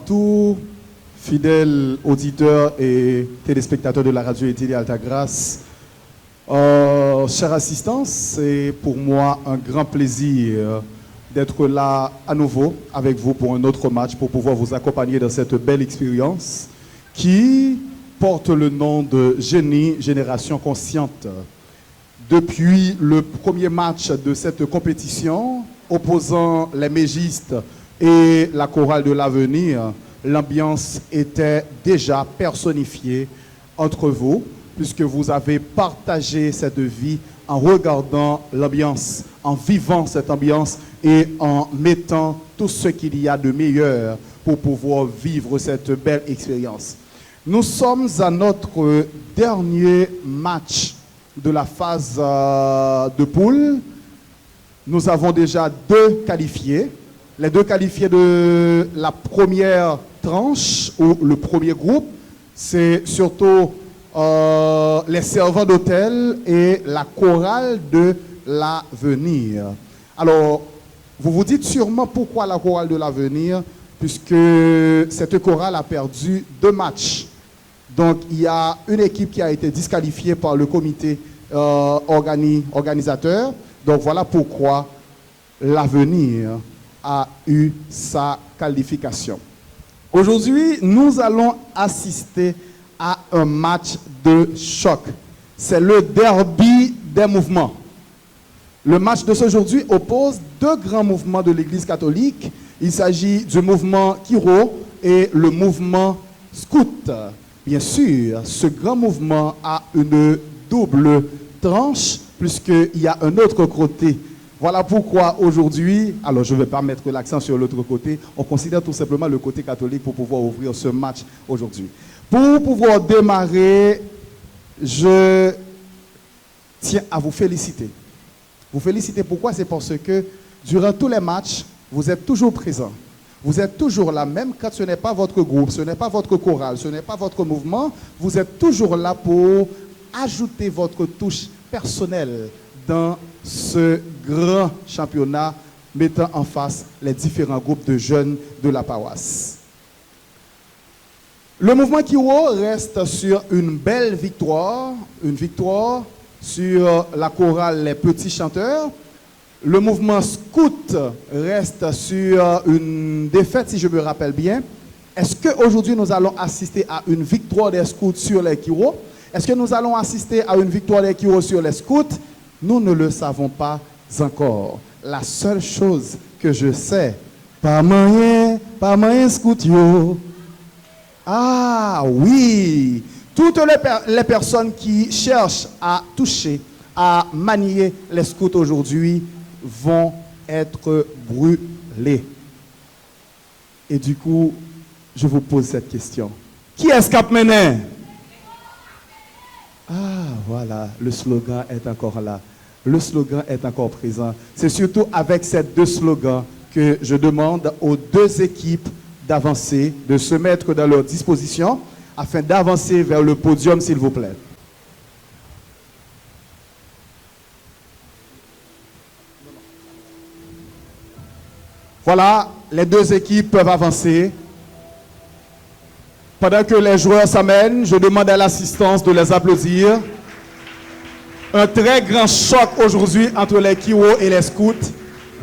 partout, fidèles auditeurs et téléspectateurs de la radio et télé Altagrace. Chers assistants, c'est pour moi un grand plaisir d'être là à nouveau avec vous pour un autre match, pour pouvoir vous accompagner dans cette belle expérience qui porte le nom de Génie Génération Consciente. Depuis le premier match de cette compétition, opposant les mégistes et la chorale de l'avenir, l'ambiance était déjà personnifiée entre vous, puisque vous avez partagé cette vie en regardant l'ambiance, en vivant cette ambiance et en mettant tout ce qu'il y a de meilleur pour pouvoir vivre cette belle expérience. Nous sommes à notre dernier match de la phase de poule. Nous avons déjà 2 qualifiés. Les 2 qualifiés de la première tranche ou le premier groupe, c'est surtout les servants d'hôtel et la chorale de l'avenir. Alors, vous vous dites sûrement pourquoi la chorale de l'avenir, puisque cette chorale a perdu 2 matchs. Donc, il y a une équipe qui a été disqualifiée par le comité organisateur. Donc, voilà pourquoi l'avenir a eu sa qualification. Aujourd'hui, nous allons assister à un match de choc. C'est le derby des mouvements. Le match de ce aujourd'hui oppose 2 grands mouvements de l'Église catholique. Il s'agit du mouvement Kiro et le mouvement Scout. Bien sûr, ce grand mouvement a une double tranche, puisqu'il y a un autre côté. Voilà pourquoi aujourd'hui, alors je ne vais pas mettre l'accent sur l'autre côté, on considère tout simplement le côté catholique pour pouvoir ouvrir ce match aujourd'hui. Pour pouvoir démarrer, je tiens à vous féliciter. Vous féliciter pourquoi? C'est parce que durant tous les matchs, vous êtes toujours présents. Vous êtes toujours là, même quand ce n'est pas votre groupe, ce n'est pas votre chorale, ce n'est pas votre mouvement, vous êtes toujours là pour ajouter votre touche personnelle dans ce grand championnat, mettant en face les différents groupes de jeunes de la paroisse. Le mouvement Kiro reste sur une belle victoire, une victoire sur la chorale Les Petits Chanteurs. Le mouvement Scout reste sur une défaite, si je me rappelle bien. Est-ce qu'aujourd'hui nous allons assister à une victoire des Scouts sur les Kiro? Est-ce que nous allons assister à une victoire des Kiro sur les Scouts? Nous ne le savons pas encore. La seule chose que je sais, pas moyen Scout yo. Ah oui, toutes les personnes qui cherchent à toucher, à manier les Scouts aujourd'hui vont être brûlés. Et du coup, je vous pose cette question. Qui est-ce qui a mené? Ah, voilà, le slogan est encore là. Le slogan est encore présent. C'est surtout avec ces 2 slogans que je demande aux 2 équipes d'avancer, de se mettre dans leur disposition afin d'avancer vers le podium, s'il vous plaît. Voilà, les 2 équipes peuvent avancer. Pendant que les joueurs s'amènent, je demande à l'assistance de les applaudir. Un très grand choc aujourd'hui entre les Kiro et les Scouts.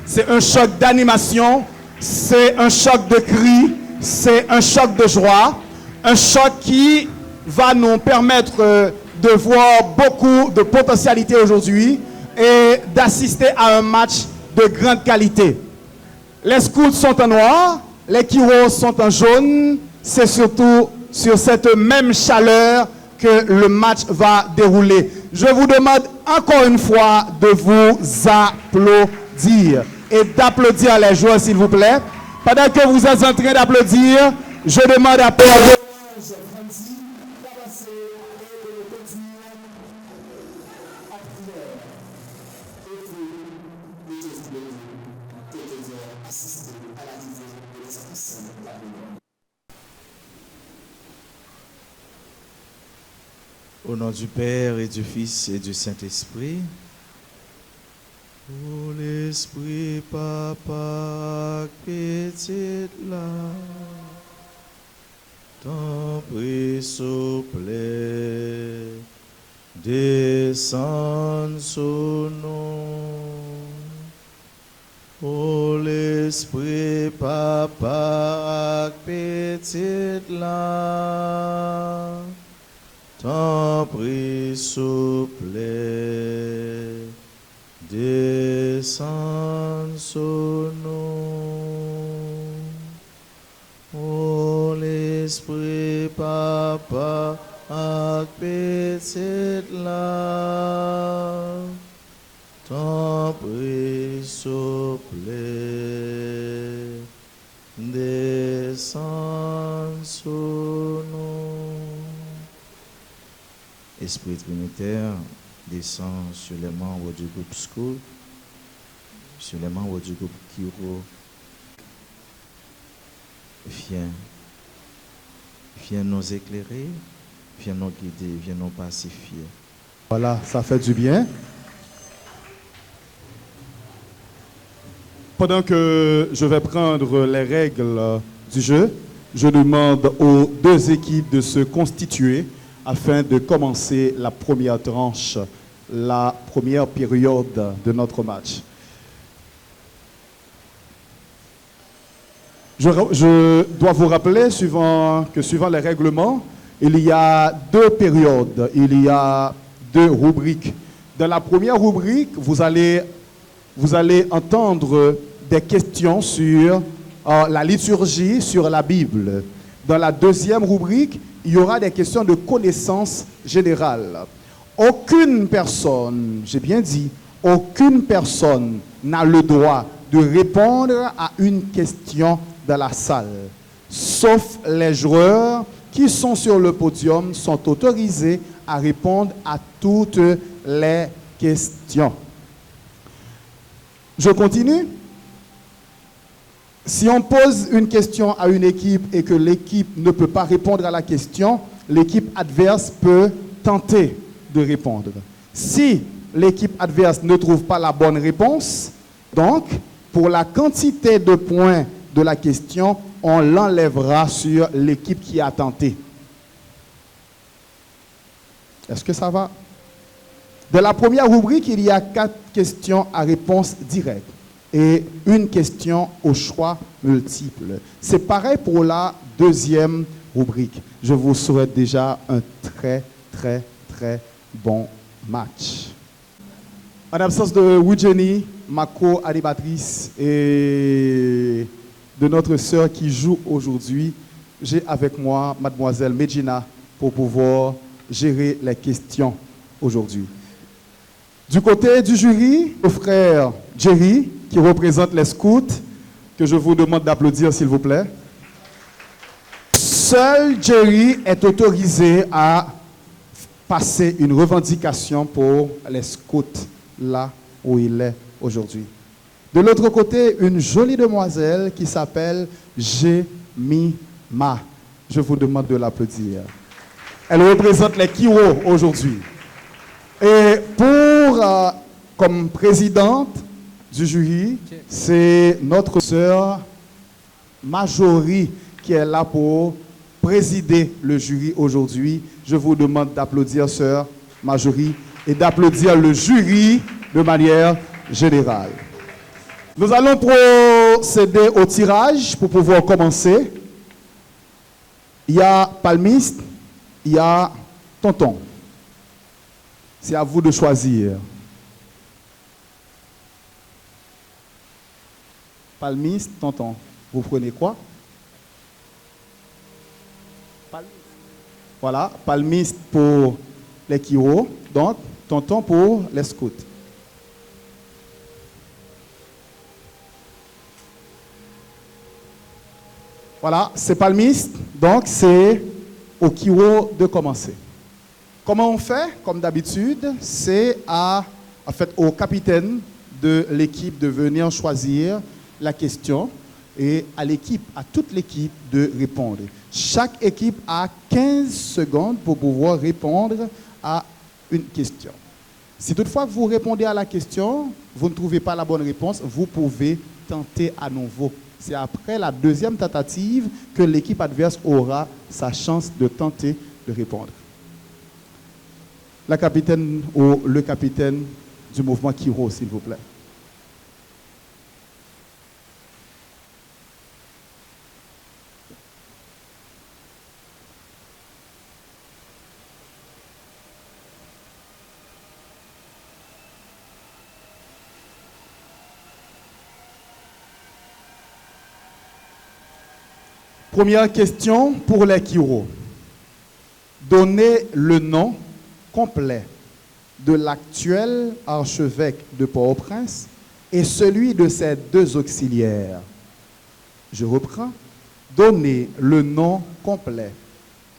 C'est un choc d'animation, c'est un choc de cris, c'est un choc de joie. Un choc qui va nous permettre de voir beaucoup de potentialité aujourd'hui et d'assister à un match de grande qualité. Les Scouts sont en noir, les Kiro sont en jaune. C'est surtout sur cette même chaleur que le match va dérouler. Je vous demande encore une fois de vous applaudir et d'applaudir les joueurs, s'il vous plaît. Pendant que vous êtes en train d'applaudir, je demande à Père Au nom du Père et du Fils et du Saint-Esprit. Oh l'Esprit, Papa, petite là. ton prix souple, descend sur nous. Oh l'esprit papa petite là, ton prix souple, descend sur nous. Oh l'esprit papa petite là, ton prix souple, descend sur nous. Esprit Trinitaire, descend sur les membres du groupe School, sur les membres du groupe Kiro. Viens nous éclairer, viens nous guider, viens nous pacifier. Voilà, ça fait du bien. Pendant que je vais prendre les règles du jeu, je demande aux deux équipes de se constituer afin de commencer la première tranche, la première période de notre match. Je dois vous rappeler, suivant les règlements, il y a deux périodes, il y a deux rubriques. Dans la première rubrique, vous allez entendre des questions sur la liturgie, sur la Bible. Dans la deuxième rubrique, il y aura des questions de connaissance générale. Aucune personne, j'ai bien dit, aucune personne n'a le droit de répondre à une question dans la salle, sauf les joueurs qui sont sur le podium sont autorisés à répondre à toutes les questions. Je continue. Si on pose une question à une équipe et que l'équipe ne peut pas répondre à la question, l'équipe adverse peut tenter de répondre. Si l'équipe adverse ne trouve pas la bonne réponse, donc, pour la quantité de points de la question, on l'enlèvera sur l'équipe qui a tenté. Est-ce que ça va? Dans la première rubrique, il y a 4 questions à réponse directe et une question au choix multiple. C'est pareil pour la deuxième rubrique. Je vous souhaite déjà un très, très, très bon match. En absence de Woudjeni, ma co-animatrice et de notre sœur qui joue aujourd'hui, j'ai avec moi mademoiselle Medjina pour pouvoir gérer les questions aujourd'hui. Du côté du jury, le frère Jerry, qui représente les scouts, que je vous demande d'applaudir s'il vous plaît. Seul Jerry est autorisé à passer une revendication pour les scouts là où il est aujourd'hui. De l'autre côté, une jolie demoiselle qui s'appelle Jemima. Je vous demande de l'applaudir. Elle représente les Kiro aujourd'hui. Et comme présidente du jury, c'est notre sœur Marjorie qui est là pour présider le jury aujourd'hui. Je vous demande d'applaudir sœur Marjorie et d'applaudir le jury de manière générale. Nous allons procéder au tirage pour pouvoir commencer. Il y a palmiste, il y a tonton. C'est à vous de choisir. Palmiste, tonton. Vous prenez quoi? Palmiste. Voilà, palmiste pour les Kiro, donc tonton pour les scouts. Voilà, c'est palmiste, donc c'est au Kiro de commencer. Comment on fait? Comme d'habitude, c'est au capitaine de l'équipe de venir choisir la question et à toute l'équipe de répondre. Chaque équipe a 15 secondes pour pouvoir répondre à une question. Si toutefois vous répondez à la question, vous ne trouvez pas la bonne réponse, vous pouvez tenter à nouveau. C'est après la deuxième tentative que l'équipe adverse aura sa chance de tenter de répondre. La capitaine ou le capitaine du mouvement Kiro, s'il vous plaît. Première question pour les Kiro. Donnez le nom complet de l'actuel archevêque de Port-au-Prince et celui de ses deux auxiliaires. Je reprends. Donnez le nom complet,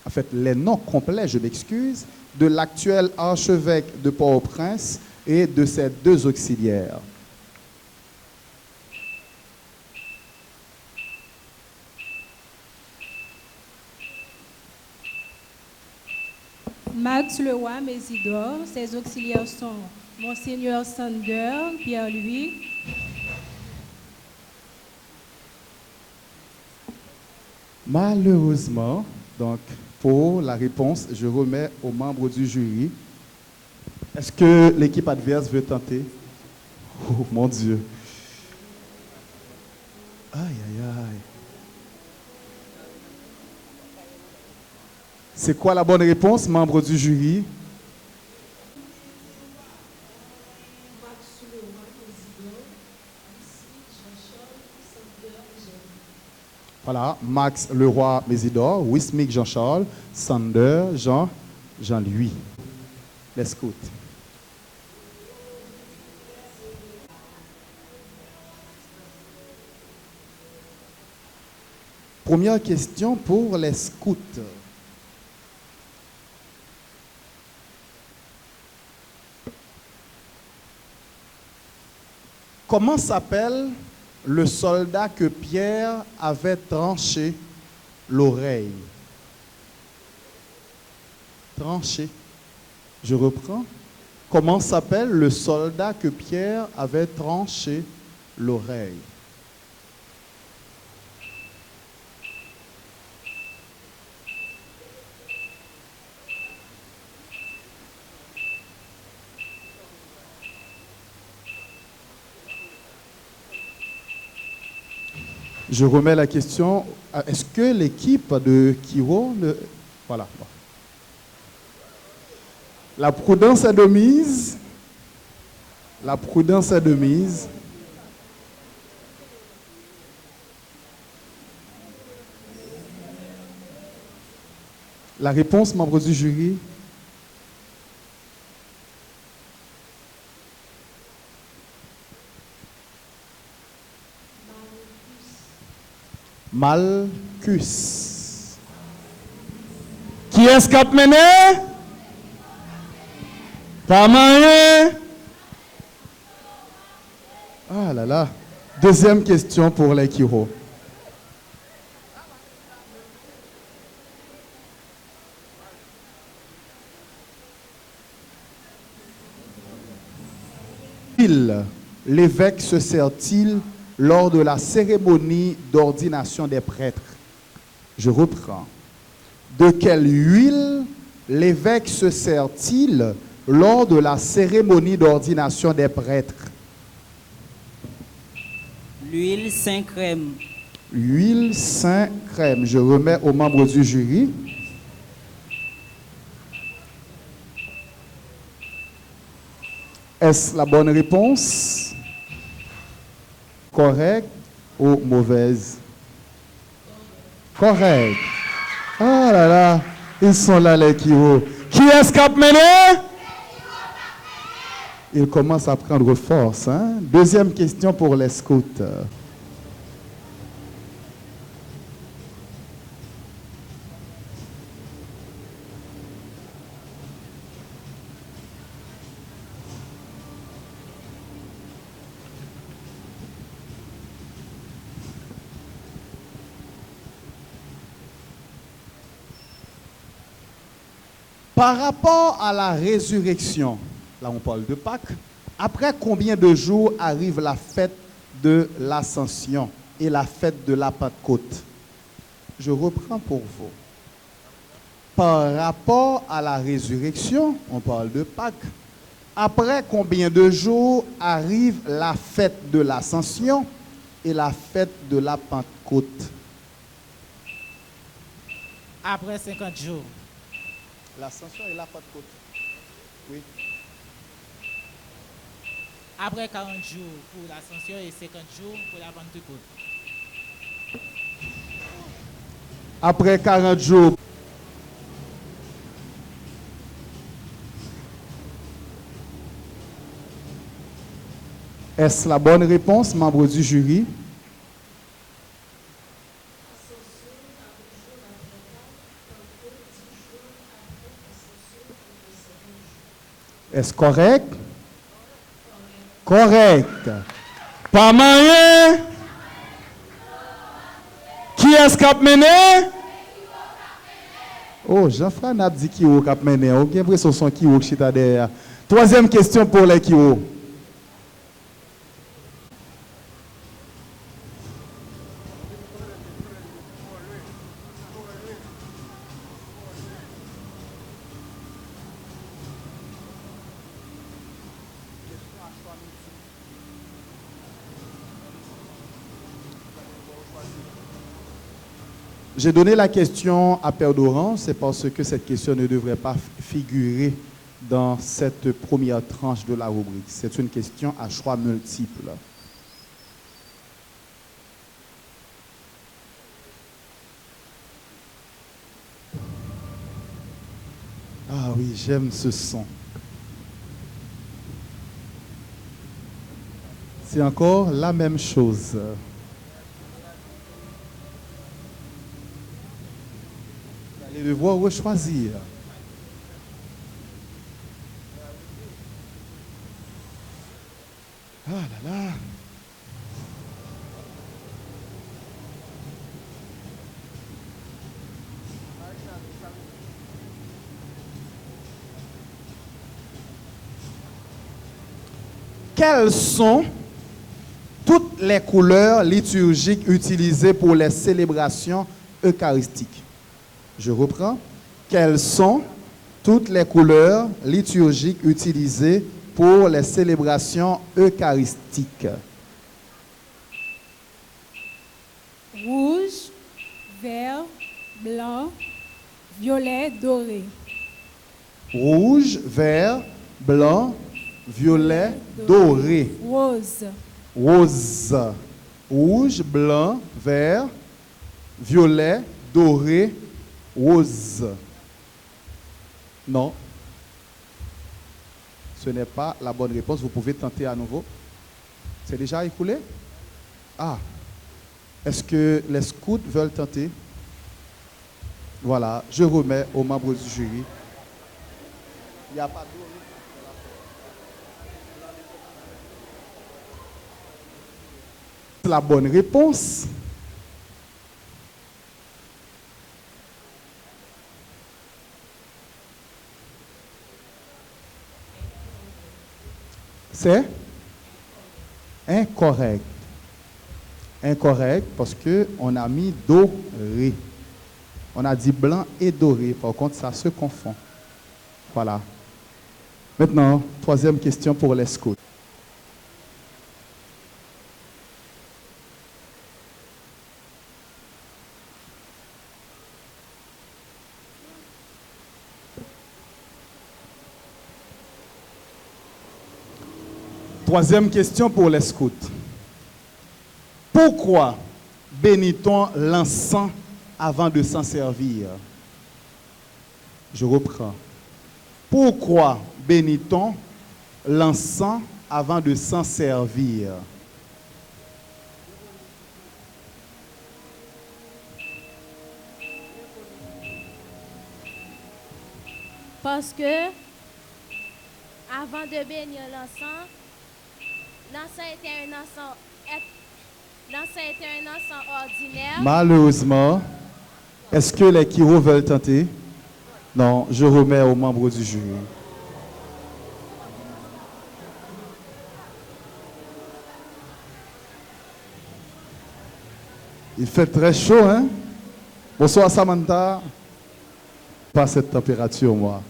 en fait les noms complets, je m'excuse, de l'actuel archevêque de Port-au-Prince et de ses deux auxiliaires. Max Leroy Mésidor, ses auxiliaires sont Monseigneur Sander, Pierre-Louis. Malheureusement, donc, pour la réponse, je remets aux membres du jury. Est-ce que l'équipe adverse veut tenter? Oh mon Dieu. Aïe, aïe, aïe. C'est quoi la bonne réponse, membres du jury? Voilà, Max Leroy Mésidor, Wismic Jean-Charles, Sander Jean-Louis. Les scouts. Première question pour les scouts. Comment s'appelle le soldat que Pierre avait tranché l'oreille? Tranché. Je reprends. Comment s'appelle le soldat que Pierre avait tranché l'oreille? Je remets la question. Est-ce que l'équipe de Kiro... Voilà. La prudence est de mise. La prudence est de mise. La réponse, membres du jury. Malchus. Qui est-ce qui a mené? Pas moyen. Ah là là. Deuxième question pour les Kiro. L'évêque se sert-il lors de la cérémonie d'ordination des prêtres? Je reprends. De quelle huile l'évêque se sert-il lors de la cérémonie d'ordination des prêtres? L'huile Saint-Crème. L'huile Saint-Crème. Je remets aux membres du jury. Est-ce la bonne réponse? Correct ou mauvaise? Correct. Ah là là, ils sont là les Kiro. Qui est-ce qui a mené? Ils commencent à prendre force. Hein? Deuxième question pour les scouts. Par rapport à la résurrection, là on parle de Pâques, après combien de jours arrive la fête de l'Ascension et la fête de la Pentecôte? Je reprends pour vous. Par rapport à la résurrection, on parle de Pâques. Après combien de jours arrive la fête de l'Ascension et la fête de la Pentecôte? Après 50 jours. L'Ascension et la Pentecôte. Oui. Après 40 jours pour l'Ascension et 50 jours pour la Pentecôte. Après 40 jours. Est-ce la bonne réponse, membre du jury? Est-ce correct? Correct. Pas moyen? Qui est-ce qui a mené? Oh, Jean-François n'a dit qui est qui mené. On a l'impression que son qui est derrière. Troisième question pour les qui est. J'ai donné la question à Père Doran, c'est parce que cette question ne devrait pas figurer dans cette première tranche de la rubrique. C'est une question à choix multiple. Ah oui, j'aime ce son. C'est encore la même chose. Vous allez devoir rechoisir. Ah là là. Quelles sont toutes les couleurs liturgiques utilisées pour les célébrations eucharistiques? Je reprends. Quelles sont toutes les couleurs liturgiques utilisées pour les célébrations eucharistiques? Rouge, vert, blanc, violet, doré. Rouge, vert, blanc, violet, doré. Rose. Rose. Rouge, blanc, vert, violet, doré, rose. Non. Ce n'est pas la bonne réponse. Vous pouvez tenter à nouveau. C'est déjà écoulé? Ah. Est-ce que les scouts veulent tenter? Voilà. Je remets aux membres du jury. Il n'y a pas de... La bonne réponse. C'est incorrect. Incorrect parce qu'on a mis doré. On a dit blanc et doré. Par contre, ça se confond. Voilà. Maintenant, troisième question pour les scouts. Troisième question pour les scouts. Pourquoi bénit-on l'encens avant de s'en servir? Je reprends. Pourquoi bénit-on l'encens avant de s'en servir? Parce que, avant de bénir l'encens, l'encens était un encens ordinaire. Malheureusement, est-ce que les Kiro veulent tenter? Non, je remets aux membres du jury. Il fait très chaud, hein? Bonsoir Samantha. Pas cette température, moi.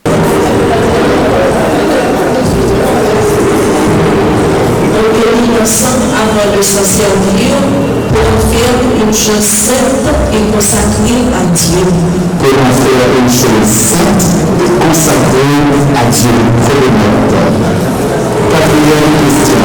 On réunit ensemble avant de s'en servir pour faire une chose sainte et consacrée à Dieu. Pour en faire une chose sainte et consacrée à Dieu. Quatrième question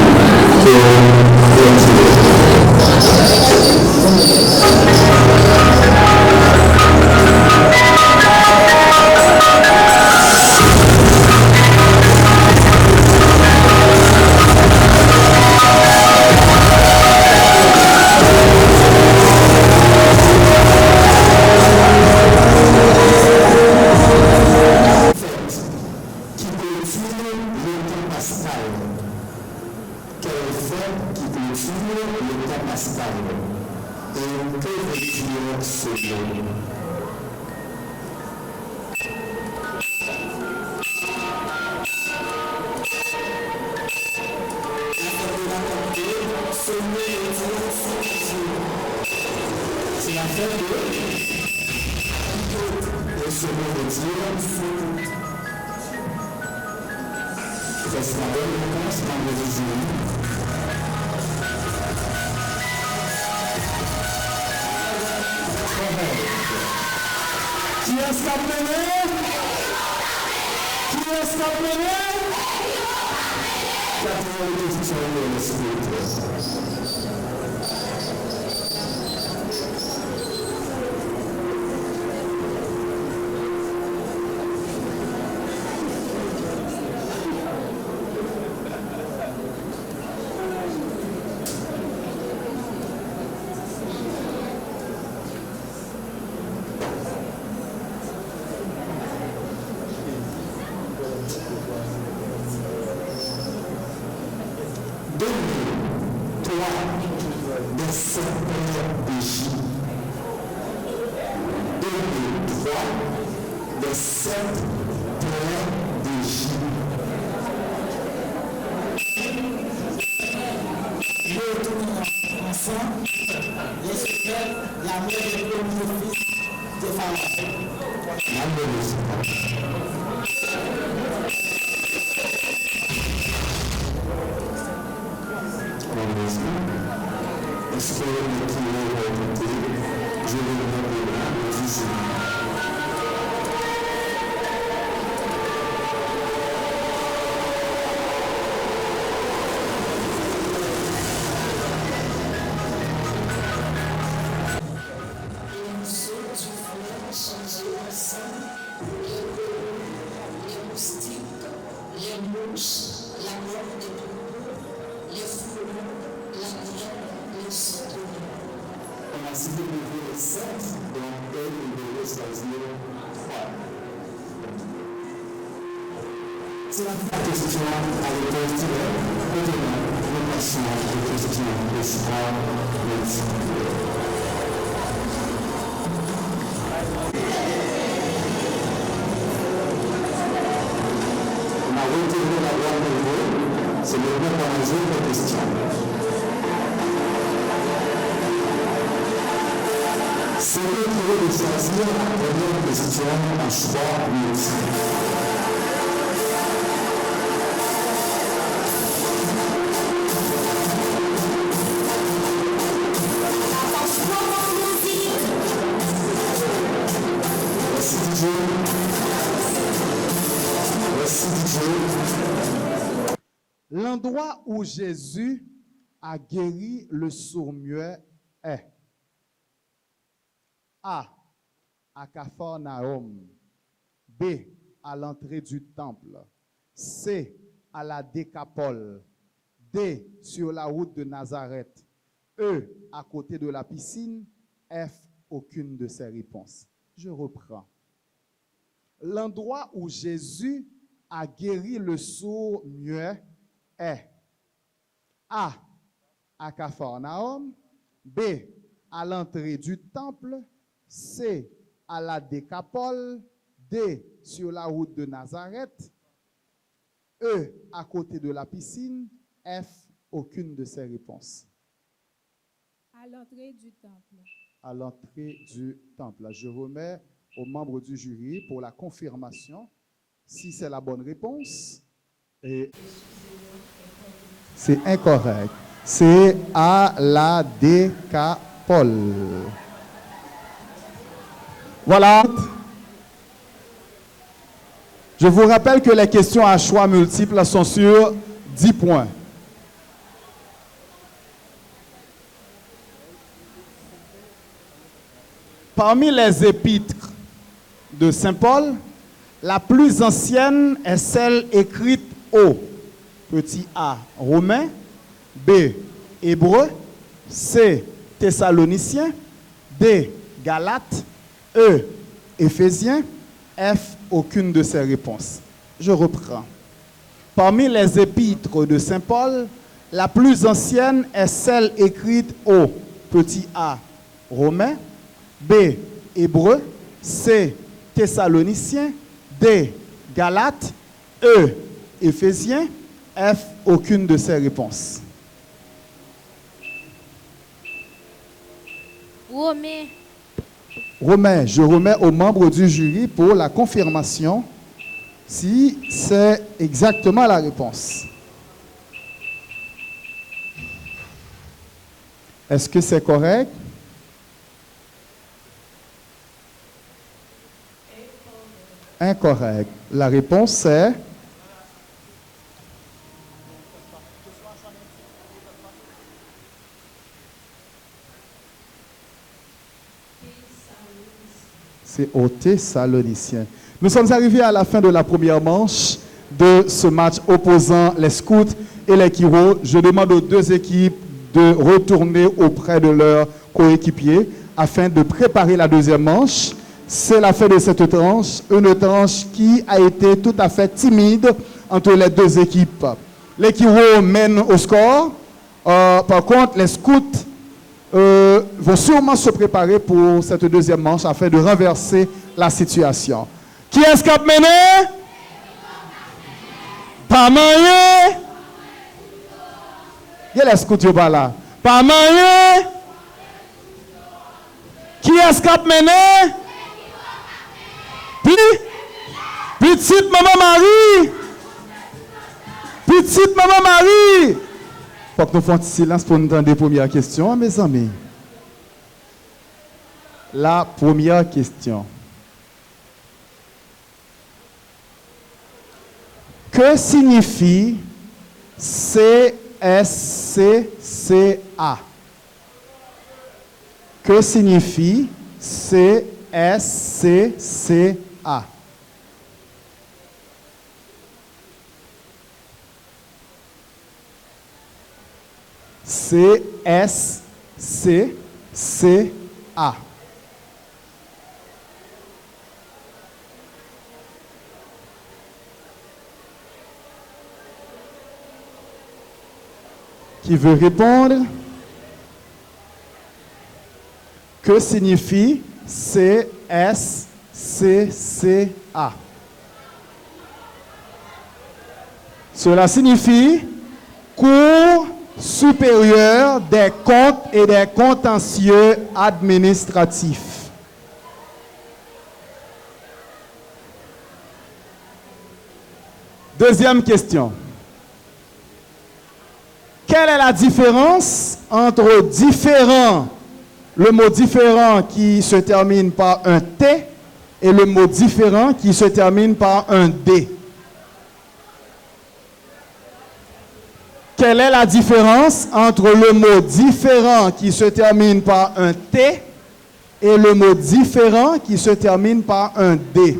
C'est la question à l'époque d'hiver. Maintenant, nous passons à la question de l'espoir On a retiré la voie de l'eau, c'est le moment dans les autres questions. C'est le tour de choisir la première question en choix multiple. L'endroit où Jésus a guéri le sourd-muet est A. À Capharnaüm. B. À l'entrée du temple. C. À la Décapole. D. Sur la route de Nazareth. E. À côté de la piscine. F. Aucune de ces réponses. Je reprends. L'endroit où Jésus a guéri le sourd-muet est A. À Capharnaüm. B. À l'entrée du temple. C. À la Décapole. D. Sur la route de Nazareth. E. À côté de la piscine. F. Aucune de ces réponses. À l'entrée du temple. À l'entrée du temple. Je remets aux membres du jury pour la confirmation si c'est la bonne réponse. Et c'est incorrect. C'est à la décapole. Voilà. Je vous rappelle que les questions à choix multiples sont sur 10 points. Parmi les épîtres de Saint Paul, la plus ancienne est celle écrite au petit a romain, B hébreu, C thessaloniciens, D galates, E éphésiens, F aucune de ces réponses. Je reprends. Parmi les épîtres de Saint Paul, la plus ancienne est celle écrite au petit a romain, B hébreu, C thessaloniciens, D galates, E éphésiens, F aucune de ces réponses. Romain, je remets aux membres du jury pour la confirmation si c'est exactement la réponse. Est-ce que c'est correct? Incorrect. La réponse est aux Thessaloniciens. Nous sommes arrivés à la fin de la première manche de ce match opposant les scouts et les Kiros. Je demande aux deux équipes de retourner auprès de leurs coéquipiers afin de préparer la deuxième manche. C'est la fin de cette tranche, une tranche qui a été tout à fait timide entre les deux équipes. Les Kiros mènent au score. Par contre, les scouts vont sûrement se préparer pour cette deuxième manche afin de renverser la situation. Qui est-ce qui a mené? Pas moyen. Il y a les scouts qui sont là. Pas moyen. Qui est-ce qui a mené? Petite maman Marie. Petite maman Marie. Il faut que nous fassions silence pour nous entendre les premières questions, mes amis. La première question. Que signifie CSCCA? Que signifie CSCCA? CSCCA. Qui veut répondre? Que signifie CSCCA? Cela signifie Cour supérieure des comptes et des contentieux administratifs. Deuxième question. Quelle est la différence entre différent, le mot différent qui se termine par un T, et le mot différent qui se termine par un D? Quelle est la différence entre le mot différent qui se termine par un T et le mot différent qui se termine par un D?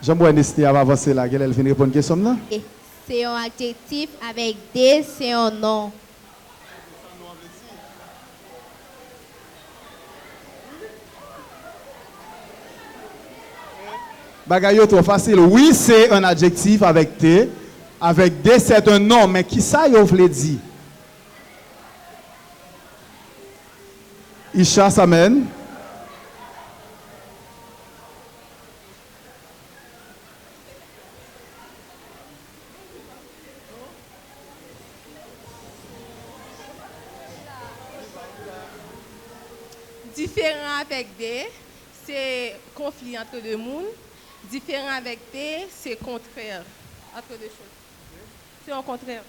J'aimerais Nestlé avant avancer là. Elle vient répondre à une question là? C'est un adjectif avec D, c'est un nom. Bagayo trop facile. Oui, c'est un adjectif avec T. Avec D, c'est un nom. Mais qui ça, vous voulez dire? Isha s'amène. Différent avec D, c'est conflit entre deux mondes. Différent avec T, c'est contraire entre deux choses. C'est en contraire.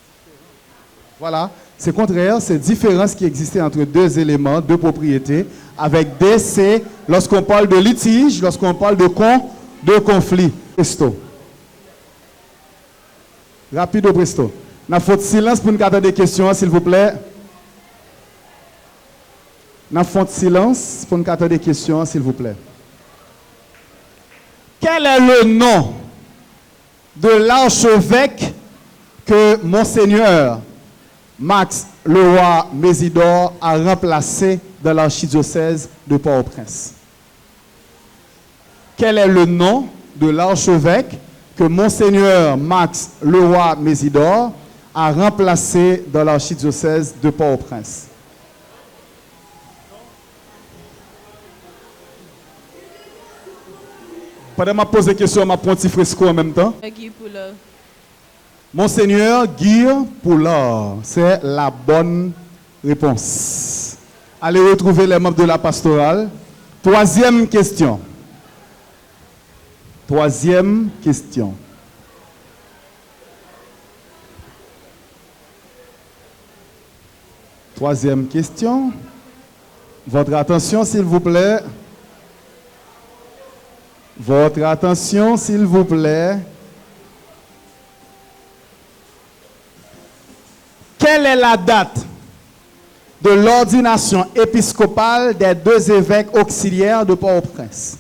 Voilà, c'est contraire, c'est différence qui existait entre deux éléments, deux propriétés. Avec D, c'est lorsqu'on parle de litige, lorsqu'on parle de conflit. Presto. Rapido presto. N'a faute silence pour nous garder des questions, s'il vous plaît. N'a faute silence pour nous garder des questions, s'il vous plaît. Quel est le nom de l'archevêque que Monseigneur Max Leroy Mésidor a remplacé dans l'archidiocèse de Port-au-Prince? Quel est le nom de l'archevêque que Monseigneur Max Leroy Mésidor a remplacé dans l'archidiocèse de Port-au-Prince? Pendant que je pose des questions, je prends un petit fresco en même temps. Guy Poulard. Monseigneur Guy Poulard, c'est la bonne réponse. Allez retrouver les membres de la pastorale. Troisième question. Troisième question. Troisième question. Votre attention, s'il vous plaît. Votre attention, s'il vous plaît. Quelle est la date de l'ordination épiscopale des deux évêques auxiliaires de Port-au-Prince?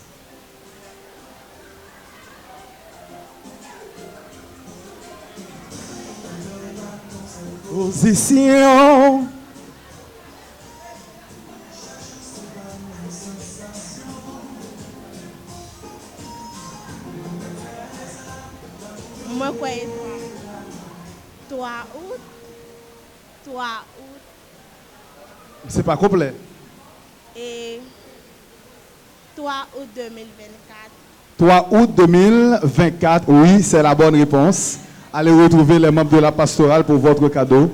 Position. Moi, quoi, 3 août. 3 août. C'est pas complet. Et 3 août 2024. 3 août 2024, oui, c'est la bonne réponse. Allez retrouver les membres de la pastorale pour votre cadeau.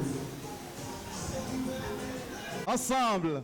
Ensemble.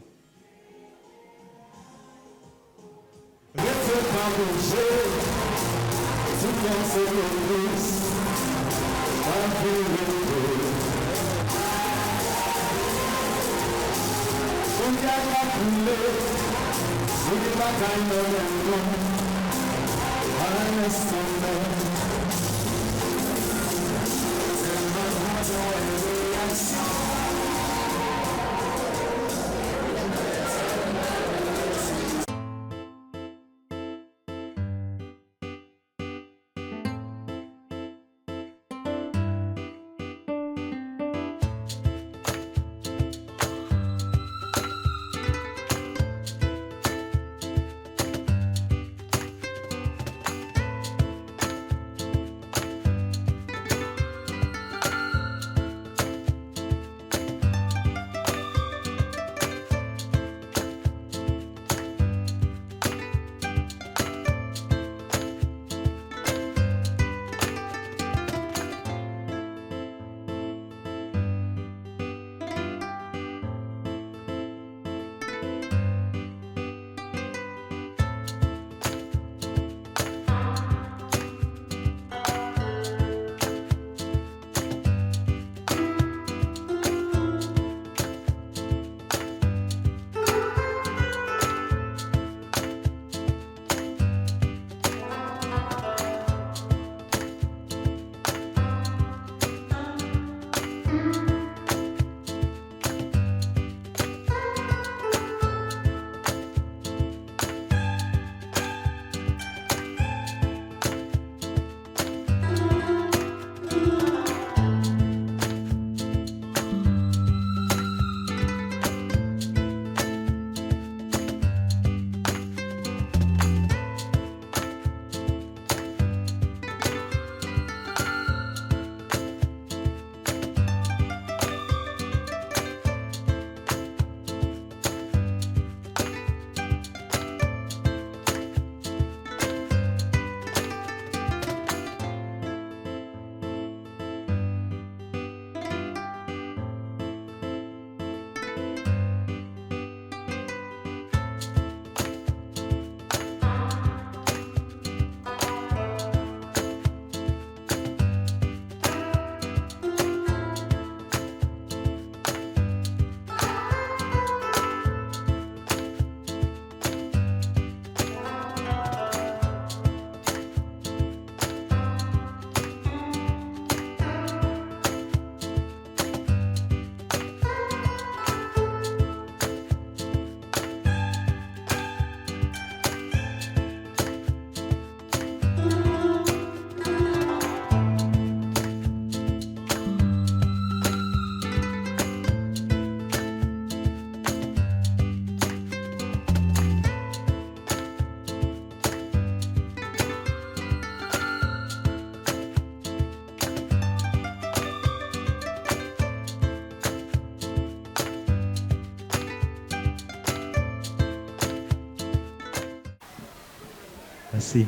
Merci.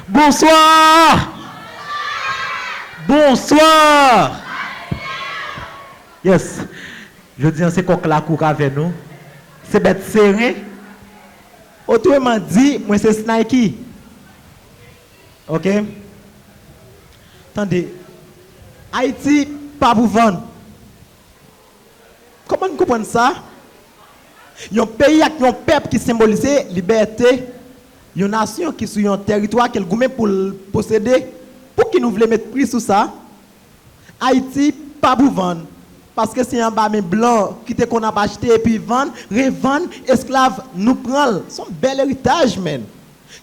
Bonsoir. Bonsoir. Yes. Je dis, c'est quoi la cour avec nous? C'est bête serré. Autrement dit, moi c'est Snikey. Ok? Attendez. Haïti, pas pour vendre. Comment vous comprenez ça? Il y a un pays avec un peuple qui symbolise liberté. Il y a une nation qui est sur un territoire qu'elle gourmet pour posséder. Pour qui nous voulons mettre prix sur ça? Haïti, pas pour vendre. Parce que c'est un bas blanc qui te qu'on a acheté et puis vendre, revendre, esclaves, nous prendre. C'est un bel héritage, man.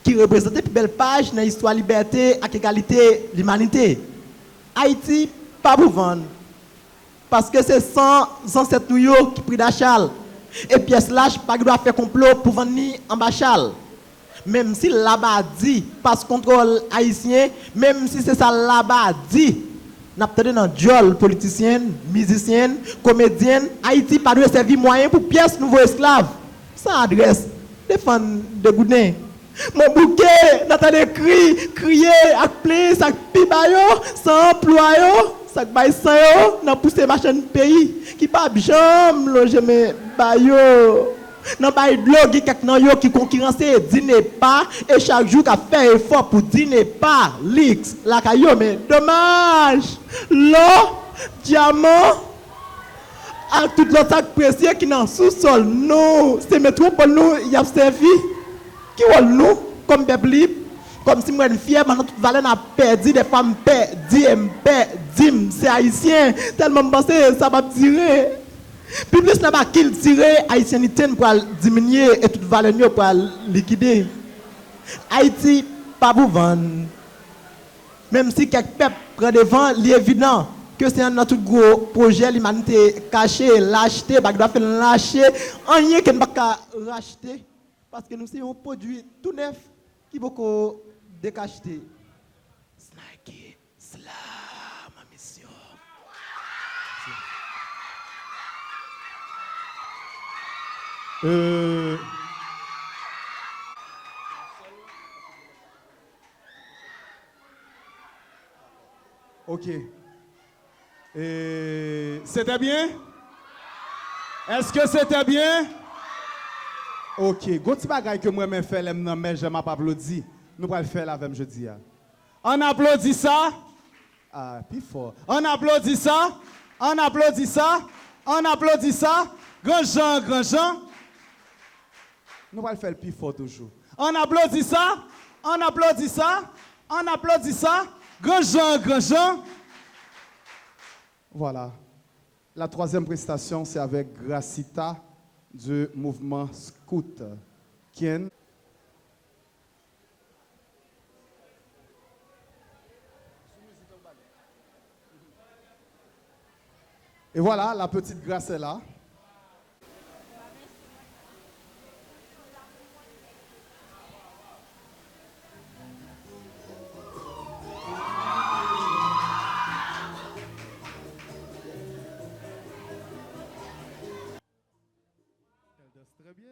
Qui représente une belle page dans l'histoire liberté avec égalité l'humanité. Haïti, pas pour vendre. Parce que c'est 100 ancêtres nous qui pris d'achat. Et pièce là, pas doit faire complot pour vendre en bachal. Même si là-bas dit, passe contrôle haïtien, même si c'est ça là-bas dit, n'a pas dans diol politicienne, musicienne, comédienne, Haïti pas doit servir moyen pour pièce nouveau esclave. Ça adresse, défendre de goudin. Mon bouquet, n'attendez crier, appeler, ça pibayo, sans emploi, ça baille sans yo, n'a poussé machin pays, qui pas jambe loger mais bayo. N'a pas de l'eau qui concurrence dîner pas et chaque jour qu'a fait effort pour dîner pas l'X la caillou mais dommage l'eau diamant à tout l'autre sac précieux qui dans sous-sol non c'est métropole nous y a servi qui va nous comme peuple libre comme si moi une fière maintenant toute valeur n'a perdu des femmes perdu c'est haïtien tellement pensé ça va tirer. Puis plus là-bas qu'il tire, haïtianité pour diminuer et toute valeur pour liquider. Haïti, pas pour vendre. Même si quelques peuples prennent devant, il est évident que c'est un tout gros projet, l'humanité caché, l'acheter, il doit faire lâcher, rien qu'on ne peut pas racheter. Parce que nous sommes un produit tout neuf qui est beaucoup décacheté. Snikey, slam, ma mission. Ok. C'était bien? Est-ce que c'était bien? Ok. Goti bagay que moi-même fait, mais je m'ai pas applaudi. Nous allons le faire avec jeudi. On applaudit ça. Ah, plus fort. On applaudit ça. On applaudit ça. On applaudit ça. Grand Jean, grand Jean. Nous allons le faire plus fort toujours. On applaudit ça. On applaudit ça. On applaudit ça. Grand Jean, grand Jean. Voilà. La troisième prestation, c'est avec Gracita du mouvement Scout. Kien. Et voilà, la petite Grace est là. Très bien.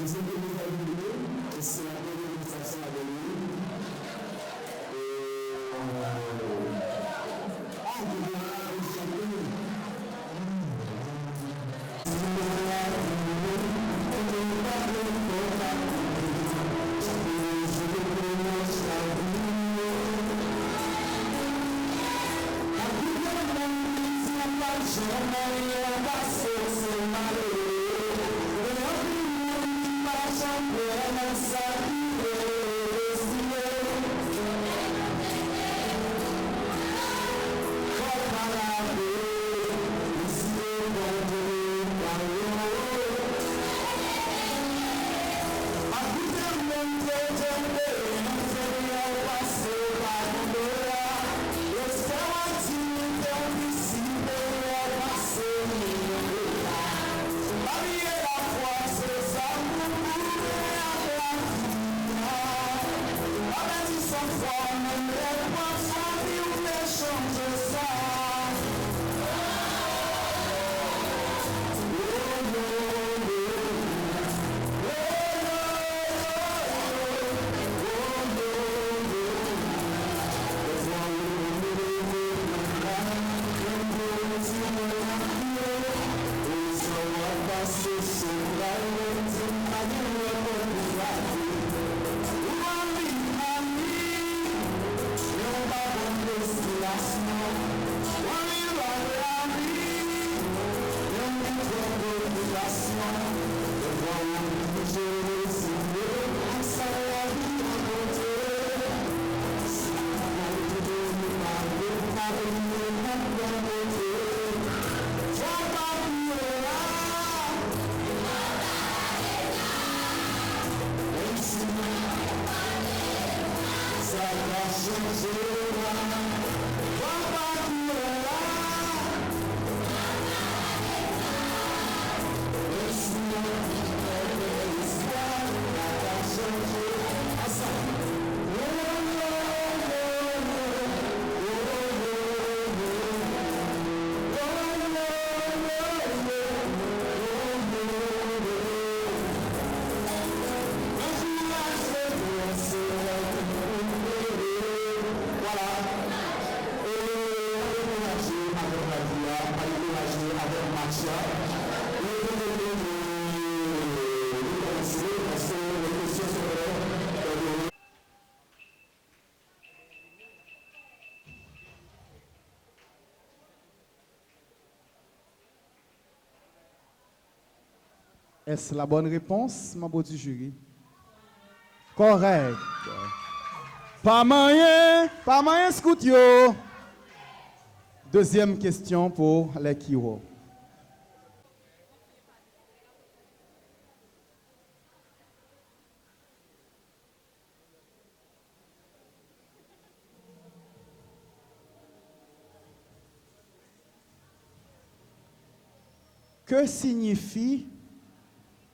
Je sais que vous avez vu, et c'est la bénédiction avec lui. Est-ce la bonne réponse, membre du jury? Correct. Pas moyen, scout yo. Deuxième question pour les Kiro. Que signifie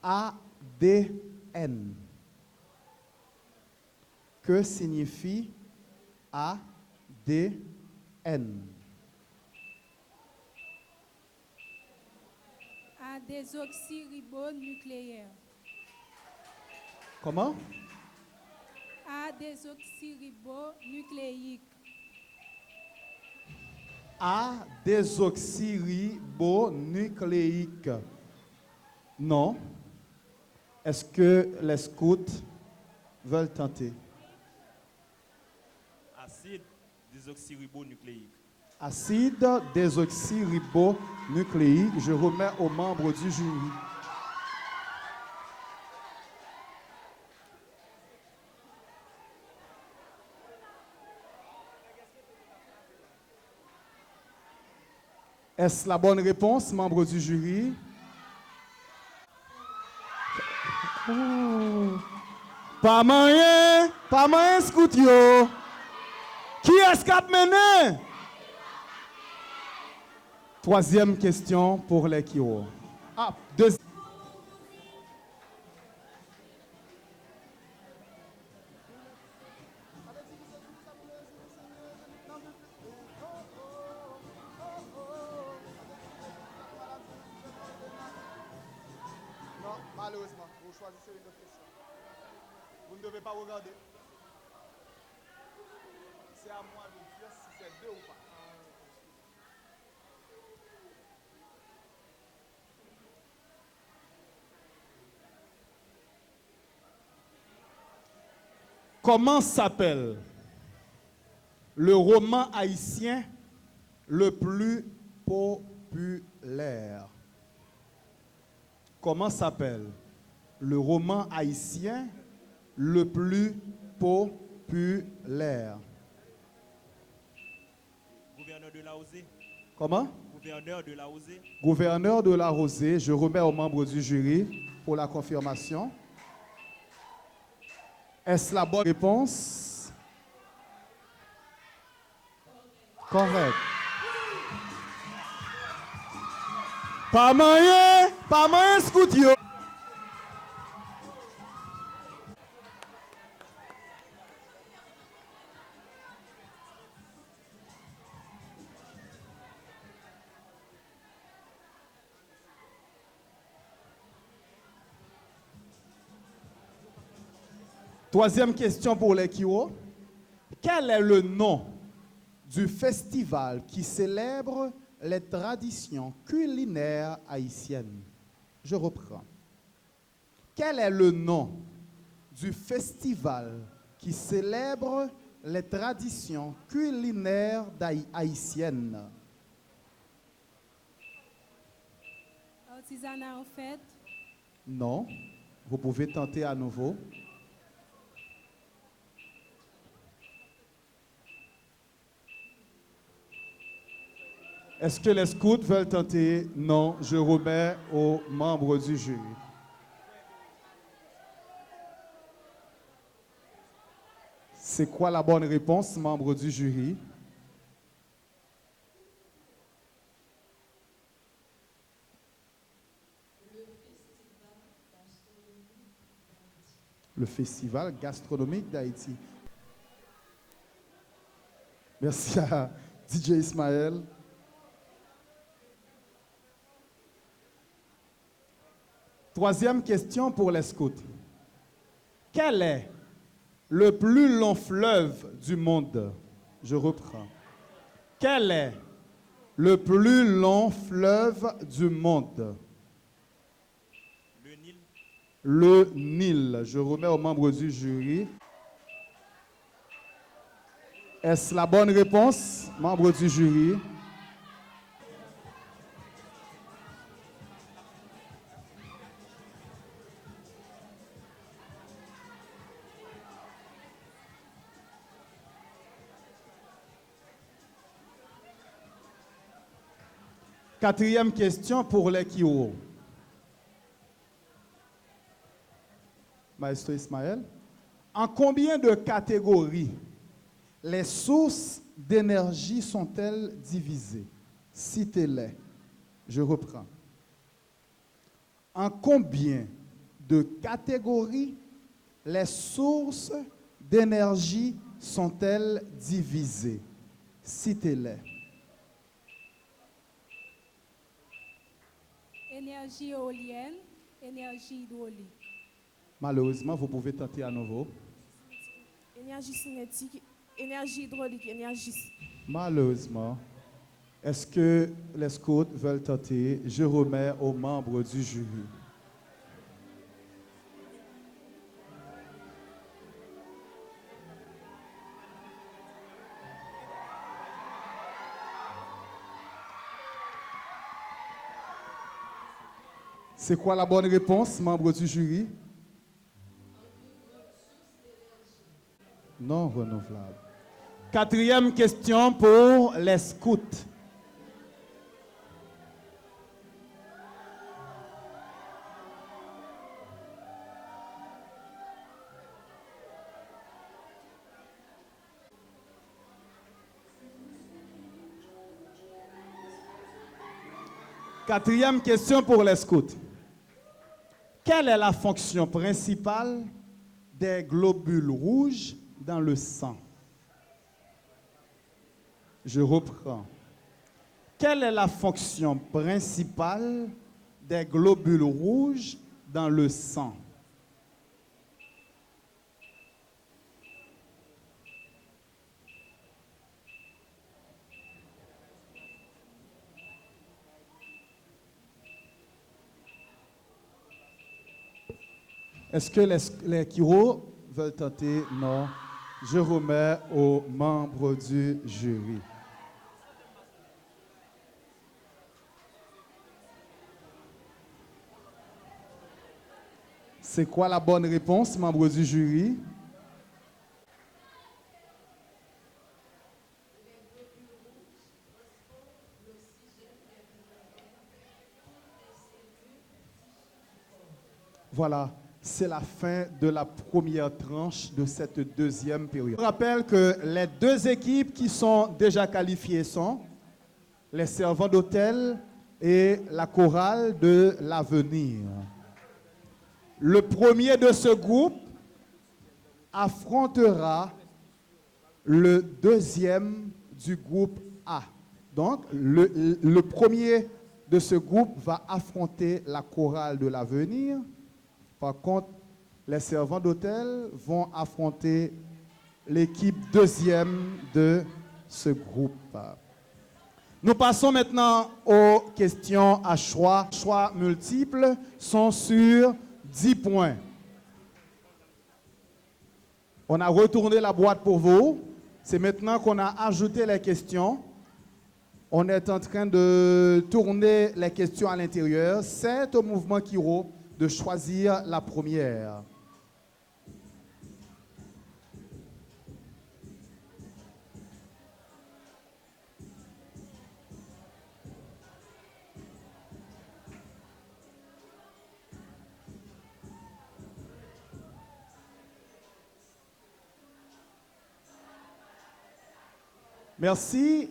ADN? Que signifie ADN? Adésoxyribonucléaire. Comment? Adésoxyribonucléique. Adésoxyribonucléique. Non. Est-ce que les scouts veulent tenter? Acide désoxyribonucléique. Acide désoxyribonucléique. Je remets aux membres du jury. Est-ce la bonne réponse, membres du jury? Oh. Pas moyen, scout yo. Qui est-ce qui a mené? Troisième question pour les Kiro. Deuxième. Non, malheureusement. Vous choisissez une autre question. Vous ne devez pas regarder. C'est à moi de dire si c'est 2 ou pas. Comment s'appelle le roman haïtien le plus populaire? Comment s'appelle le roman haïtien le plus populaire? Gouverneur de la Rosée. Comment? Gouverneur de la Rosée. Gouverneur de la Rosée. Je remets aux membres du jury pour la confirmation. Est-ce la bonne réponse? Correct. Pas moyen, scout yo. Troisième question pour les Kiro. Quel est le nom du festival qui célèbre les traditions culinaires haïtiennes? Je reprends. Quel est le nom du festival qui célèbre les traditions culinaires haïtiennes? Artisanat en fait. Non. Vous pouvez tenter à nouveau. Est-ce que les scouts veulent tenter? Non, je remets aux membres du jury. C'est quoi la bonne réponse, membres du jury? Le festival gastronomique d'Haïti. Merci à DJ Ismaël. Troisième question pour les scouts. Quel est le plus long fleuve du monde? Je reprends. Quel est le plus long fleuve du monde? Le Nil. Le Nil. Je remets aux membres du jury. Est-ce la bonne réponse, membres du jury? Quatrième question pour les Kiro. Maestro Ismaël, en combien de catégories les sources d'énergie sont-elles divisées? Citez-les. Je reprends. En combien de catégories les sources d'énergie sont-elles divisées? Citez-les. Énergie éolienne, énergie hydraulique. Malheureusement, vous pouvez tenter à nouveau. Énergie cinétique, énergie hydraulique, énergie... Malheureusement, est-ce que les scouts veulent tenter? Je remets aux membres du jury. C'est quoi la bonne réponse, membres du jury? Non renouvelable. Quatrième question pour les scouts. Quatrième question pour les scouts. Quelle est la fonction principale des globules rouges dans le sang? Je reprends. Quelle est la fonction principale des globules rouges dans le sang? Est-ce que les Kiro veulent tenter? Non. Je remets aux membres du jury. C'est quoi la bonne réponse, membres du jury? Voilà, c'est la fin de la première tranche de cette deuxième période. Je rappelle que les deux équipes qui sont déjà qualifiées sont les servants d'hôtel et la chorale de l'avenir. Le premier de ce groupe affrontera le deuxième du groupe A. Donc, le premier de ce groupe va affronter la chorale de l'avenir. Par contre, les servants d'hôtel vont affronter l'équipe deuxième de ce groupe. Nous passons maintenant aux questions à choix. Choix multiples sont sur 10 points. On a retourné la boîte pour vous. C'est maintenant qu'on a ajouté les questions. On est en train de tourner les questions à l'intérieur. C'est au mouvement Kiro de choisir la première. Merci.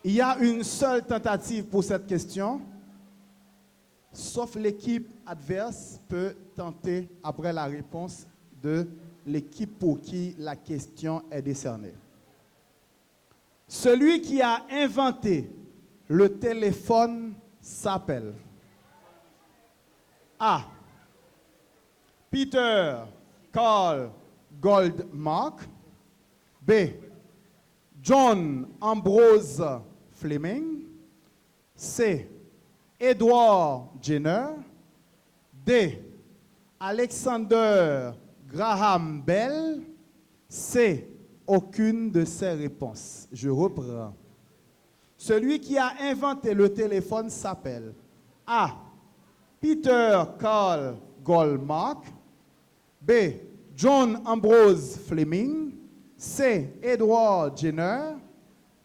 Il y a une seule tentative pour cette question. Sauf l'équipe adverse peut tenter après la réponse de l'équipe pour qui la question est décernée. Celui qui a inventé le téléphone s'appelle A. Peter Carl Goldmark. B. John Ambrose Fleming. C. Edward Jenner. D. Alexander Graham Bell. C. Aucune de ces réponses. Je reprends. Celui qui a inventé le téléphone s'appelle A. Peter Carl Goldmark. B. John Ambrose Fleming. C. Edward Jenner.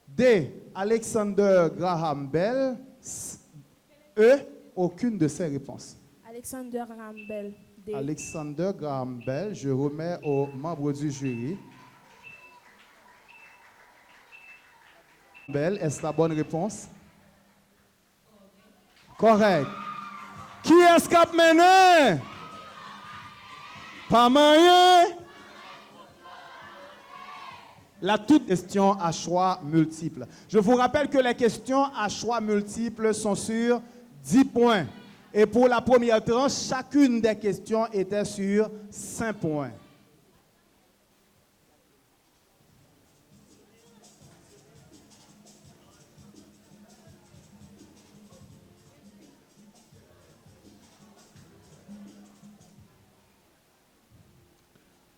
D. Alexander Graham Bell. E. Aucune de ces réponses. Alexander Graham Bell. D. Alexander Graham Bell. Je remets aux membres du jury. Bell, est-ce la bonne réponse? Correct. Qui est-ce qui a mené? Pas moyen. La toute question à choix multiples. Je vous rappelle que les questions à choix multiples sont sur 10 points. Et pour la première tranche, chacune des questions était sur 5 points.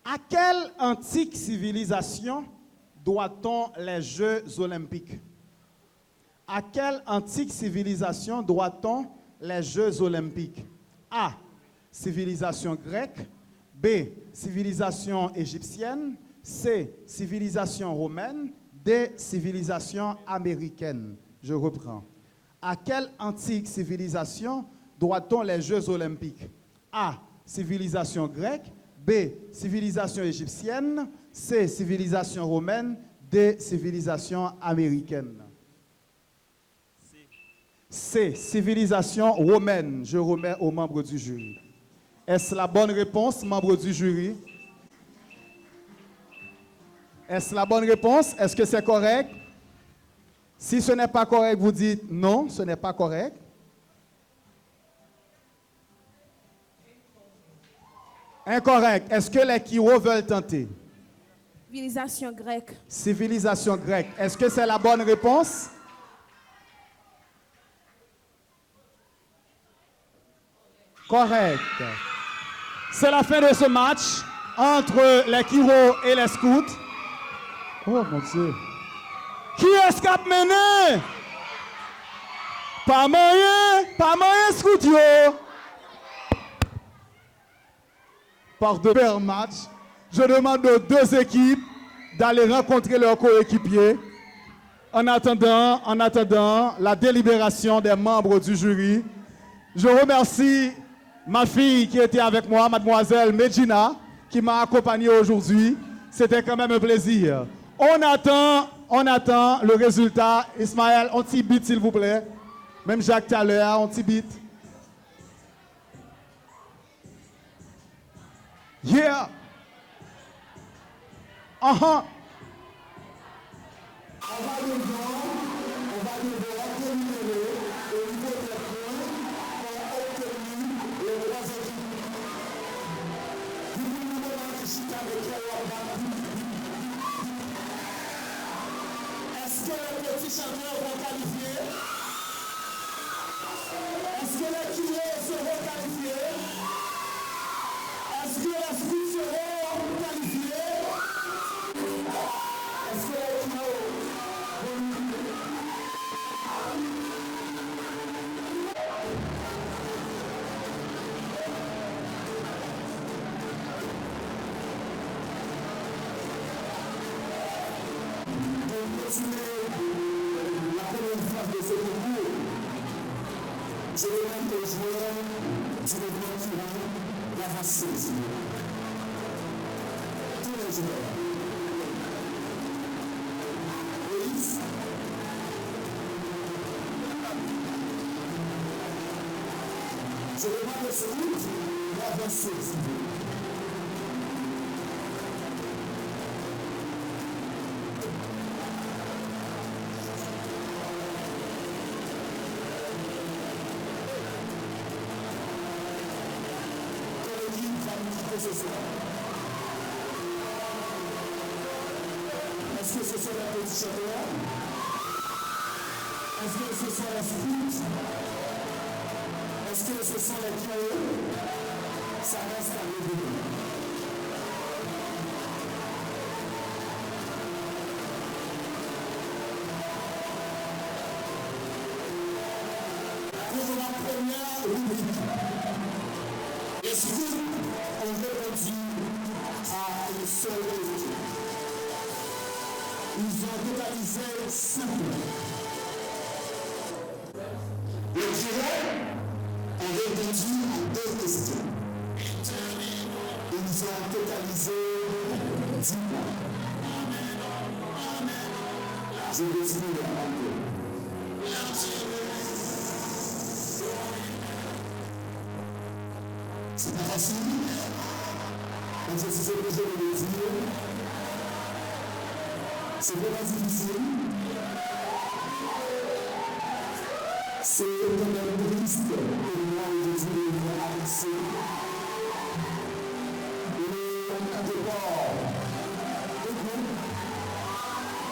À quelle antique civilisation doit-on les Jeux olympiques? À quelle antique civilisation doit-on les Jeux olympiques? A. Civilisation grecque. B. Civilisation égyptienne. C. Civilisation romaine. D. Civilisation américaine. Je reprends. À quelle antique civilisation doit-on les Jeux olympiques? A. Civilisation grecque. B. Civilisation égyptienne. C. Civilisation romaine. D. Civilisation américaine. C. Civilisation romaine. Je remets aux membres du jury. Est-ce la bonne réponse, membres du jury? Est-ce la bonne réponse? Est-ce que c'est correct? Si ce n'est pas correct, vous dites non, ce n'est pas correct. Incorrect. Est-ce que les Kiro veulent tenter? Civilisation grecque. Civilisation grecque. Est-ce que c'est la bonne réponse? Correct. C'est la fin de ce match entre les Kiro et les Scouts. Oh mon Dieu. Qui est-ce qui a mené? Pas moyen, Scout yo. Par deux paires match, je demande aux deux équipes d'aller rencontrer leurs coéquipiers en attendant la délibération des membres du jury. Je remercie ma fille qui était avec moi, mademoiselle Medjina, qui m'a accompagné aujourd'hui. C'était quand même un plaisir. On attend le résultat. Ismaël, un petit beat s'il vous plaît. Même Jacques tout à l'heure, un petit beat. Yeah! Uh-huh! Est-ce que les petits champions vont qualifier? Est-ce que les Kiro seront qualifiés? Est-ce que les Scouts seront qualifiés? Est-ce que les Kiro la première phase de ce concours, je demande aux joueurs du mouvement Kiran d'avancer. Tous les joueurs. Moïse. Je demande aux scouts d'avancer. Ce soir. Est-ce que ce sont les petits chanteurs? Est-ce que ce sont les scouts? Est-ce que ce sont les Kiro? Ça reste à révéler. Pour la première rubrique, les scouts ont répondu à une seule question. Ils ont totalisé 5 points. Les Kiro ont répondu à 2 questions. Ils ont totalisé 10 points. Je vais finir encore. C'est pas facile. Quand je suis obligé de le dire, c'est vraiment difficile. C'est quand même triste pour moi de dire avancer. Et on a d'abord des groupes,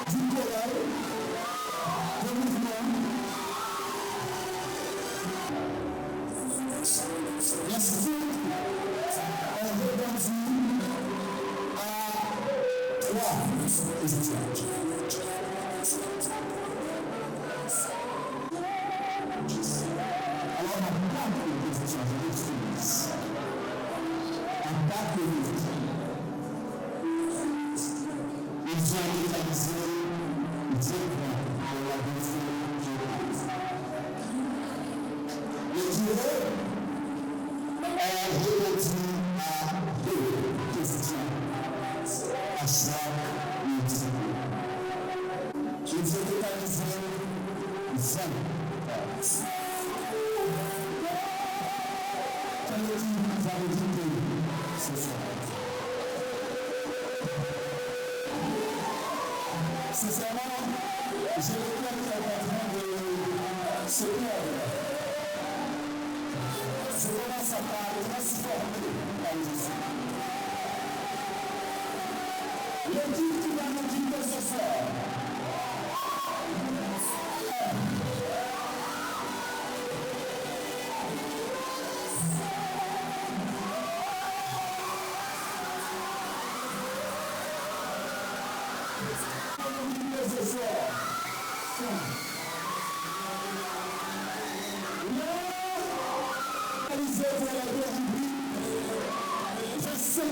du choral, des mouvements. La suite a répondu à 3 étudiants. Alors, on n'a pas de position, je m'excuse. On n'a pas de position. Ils ont totalisé 10 points pour la deuxième journée. Les Kiro ont répondu à 2 questions à chaque midi. Ils ont totalisé 20 points. Quelle équipe va recruter ce soir? Sincèrement, je regrette qu'elle est en train de se perdre. Je commence à parler transformé par Jésus. L'équipe qui va nous quitter ce soir. Ce soir. Réalisé pour la guerre du but. Je sais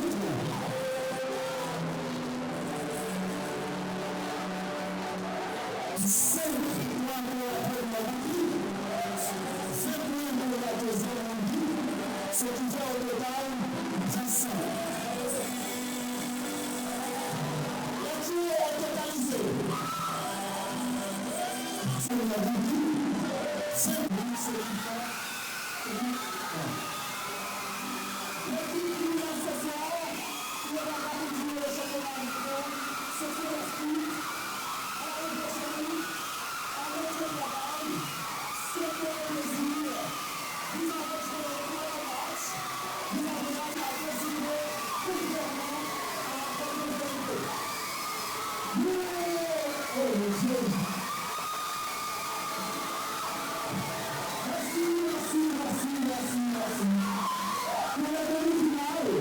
c'est toujours au total 10. Le tour est totalisé. C'est la Bible. C'est l'équipe qui vient ce soir, qui va continuer le championnat, c'est pour l'esprit, avec le salut, avec le travail, c'est pour le plaisir. Vous avez joué le match, vous avez participé régulièrement à la communauté. Oh Dieu! Merci. Pour la demi-finale,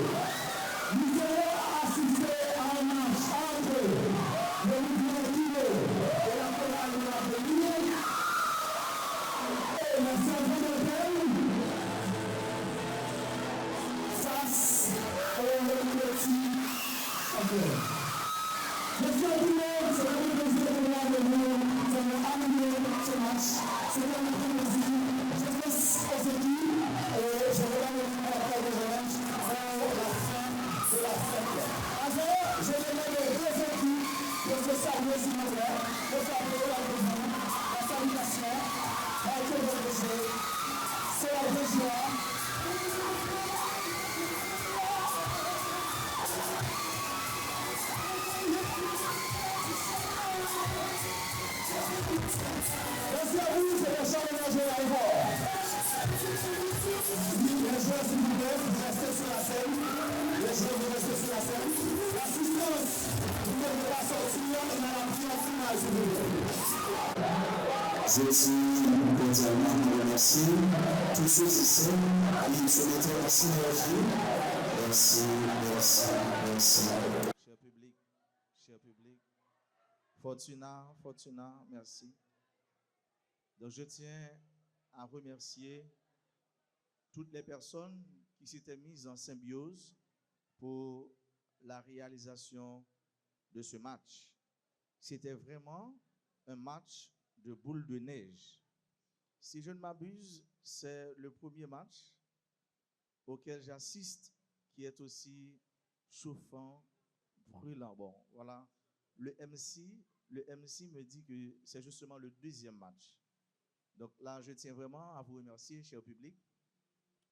nous allons assister à un match entre le mouvement Kilo et la chorale de la Bénie et la Saint-Valentin face au petit champion. Merci à tout le monde, c'est un plaisir de voir de vous animer ce match. C'est un plaisir. Je laisse aux équipes et je redonne la parole de Orange pour la fin de la fête. Avant, je demande aux deux équipes de se saluer s'il vous plaît, de saluer la région, la salutation, avec le jeu. C'est la région. Merci à vous, c'est le champ de manger à l'Ivor. Les joueurs, s'il vous plaît, vous restez sur la scène. Les joueurs, vous restez sur la scène. L'assistance, vous ne devez pas sortir, on a la première finale, s'il vous plaît. Je tiens cordialement à remercier tous ceux et celles qui se mettaient en synergie. Merci. Cher public, Fortuna, merci. Donc je tiens à remercier toutes les personnes qui s'étaient mises en symbiose pour la réalisation de ce match. C'était vraiment un match de boule de neige. Si je ne m'abuse, c'est le premier match auquel j'assiste qui est aussi chauffant, brûlant. Bon, voilà. Le MC me dit que c'est justement le deuxième match. Donc là, je tiens vraiment à vous remercier, cher public,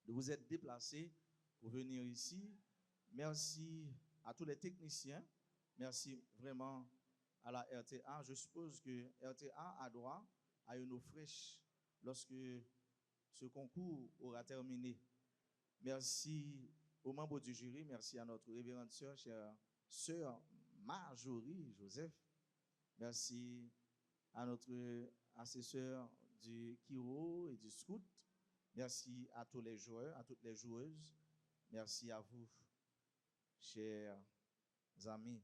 de vous être déplacés pour venir ici. Merci à tous les techniciens. Merci vraiment à la RTA. Je suppose que RTA a droit à une eau fraîche lorsque ce concours aura terminé. Merci aux membres du jury. Merci à notre révérende sœur, chère sœur Marjorie Joseph. Merci à notre assesseur du Kiro et du Scout. Merci à tous les joueurs, à toutes les joueuses. Merci à vous, chers amis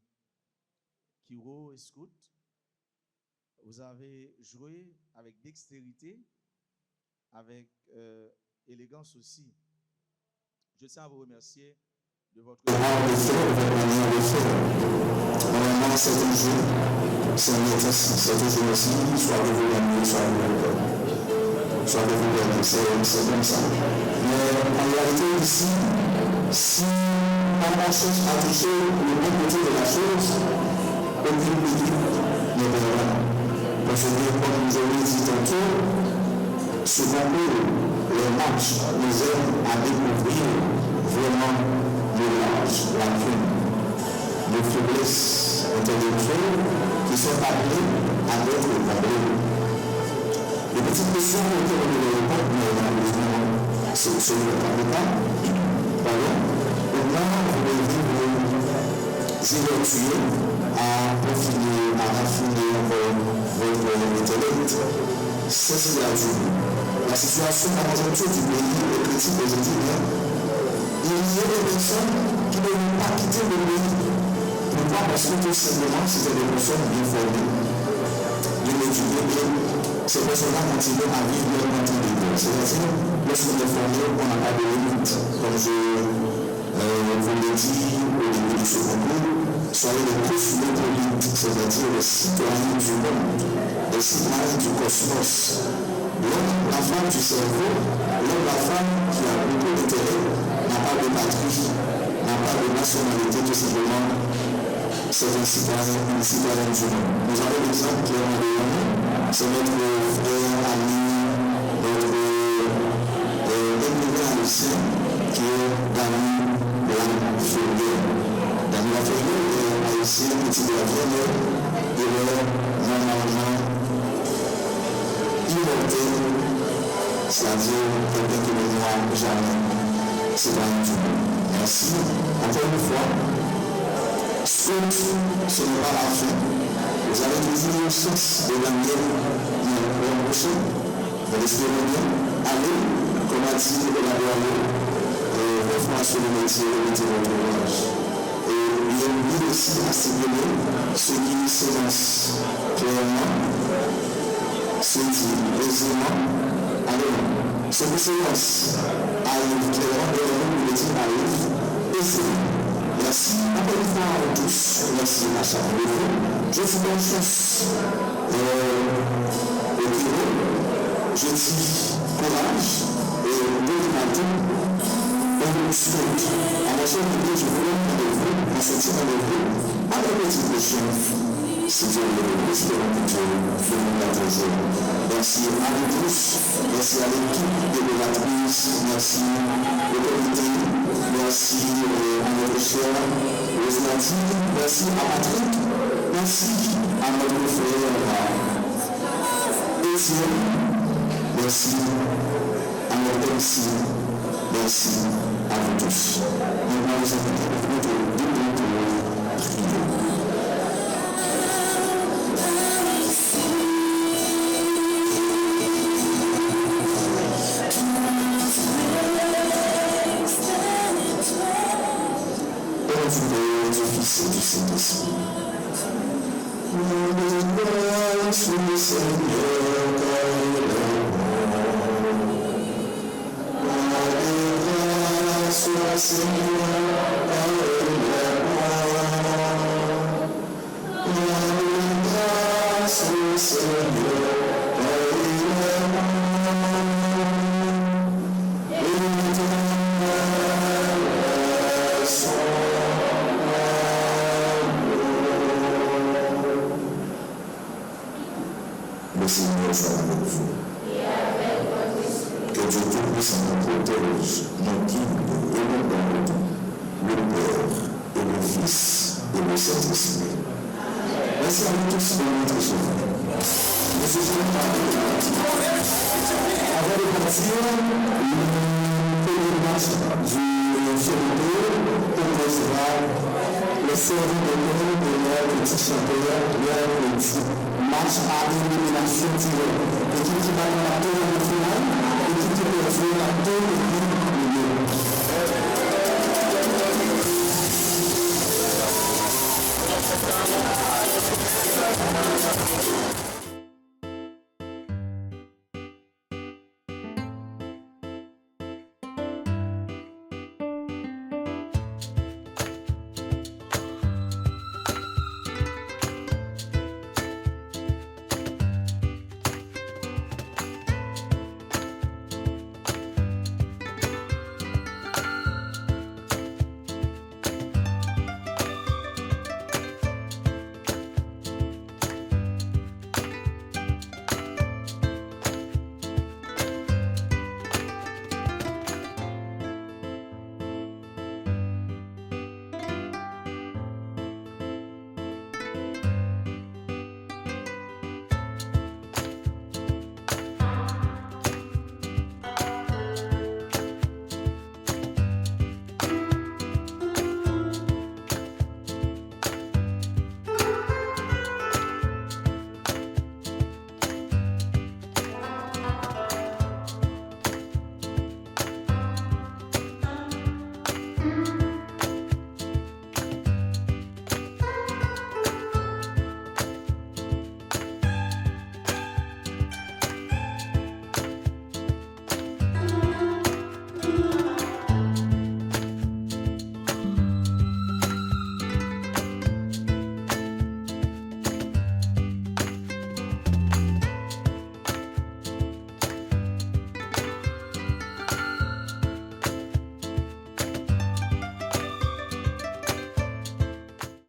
Kiro et Scout. Vous avez joué avec dextérité, avec élégance aussi. Je tiens à vous remercier de votre... Normalement, c'est un jeu, c'est toujours aussi, soit de vous gagner, soit de vous perdre. Soit de vous gagner, c'est comme ça. Mais en réalité, ici, si on cherche à toucher le bon côté de la chose, aucune équipe ne perdra. Parce que, comme vous avez dit tantôt, ce concours, les matchs nous aident à découvrir vraiment le large, la crème, les faiblesses intellectuelles qui sont appelées à être comblées. Les petites questions auxquelles on ne répond, mais malheureusement, c'est sur le temps de temps. Pardon. Maintenant, vous devez vous évertuer à peaufiner, à raffiner votre intellect. C'est ce qu'il y a dit. La situation, la conjoncture du pays est critique aujourd'hui. Il y a des personnes qui ne vont pas quitter le pays pour Pourquoi? Parce que tout simplement, c'était des personnes bien formées, bien étudiées, et ces personnes-là continuent à vivre leur continuité. C'est-à-dire, lorsqu'on est formé, on n'a pas de limite. Comme je vous l'ai dit au début de ce concours, soyez les cosmopolites, c'est-à-dire les citoyens du monde, les citoyens du cosmos. L'homme, la femme du cerveau, l'homme, la femme qui a beaucoup d'intérêt, n'a pas de patrie, n'a pas de nationalité, tout simplement. C'est un citoyen du monde. Nous avons l'exemple qui est en Réunion, c'est notre frère, ami, notre écrivain haïtien, qui est Dany Laferrière. Dany Laferrière est haïtien, petit gardien, mais il est normalement immortel, c'est-à-dire quelqu'un qui ne voit jamais, citoyen du monde. Merci. Encore une fois, ce n'est pas la fin. Vous avez toujours le sens de la mienne l'an prochain. Vous l'espérez bien. Allez, comme a dit le laboratoire, formation de métier, mettez votre courage. Et il est mieux aussi à stimuler ceux qui s'élancent clairement, se dit aisément. Allez, ceux qui s'élancent arrivent clairement, et le métier arrive aisément. Merci encore une fois à tous. Merci à chacun de vous. Je vous donne chance au bureau. Je dis courage et détermination. Et je vous souhaite à la chaîne de je vous donne rendez-vous, à ce rendez-vous, à la petite prochaine. Si Dieu le veut, espérons que Dieu nous la plaisir. Merci à vous tous. Merci à l'équipe de l'évaluatrice. Merci au comité. Merci à notre cher Rosnati. Merci à Patrick. Merci à notre frère Étienne. Merci à notre MC. Merci à vous tous. Maintenant, vous invitez avec notre double prière. Du Père, du Fils et du Saint-Esprit. Nous grâce au Seigneur par grâce au Seigneur par grâce au Seigneur le Seigneur soit avec vous. Que Dieu Tout-Puissant nous protège, nous guide et nous garde, le Père et le Fils et le Saint-Esprit. Merci à vous tous pour notre chemin. Monsieur avant de partir, le match du Férodo proposera le service de l'homme de leur petit chanteur, leur petit match à élimination directe. L'équipe qui va dans la tour finale, l'équipe qui peut jouer la tour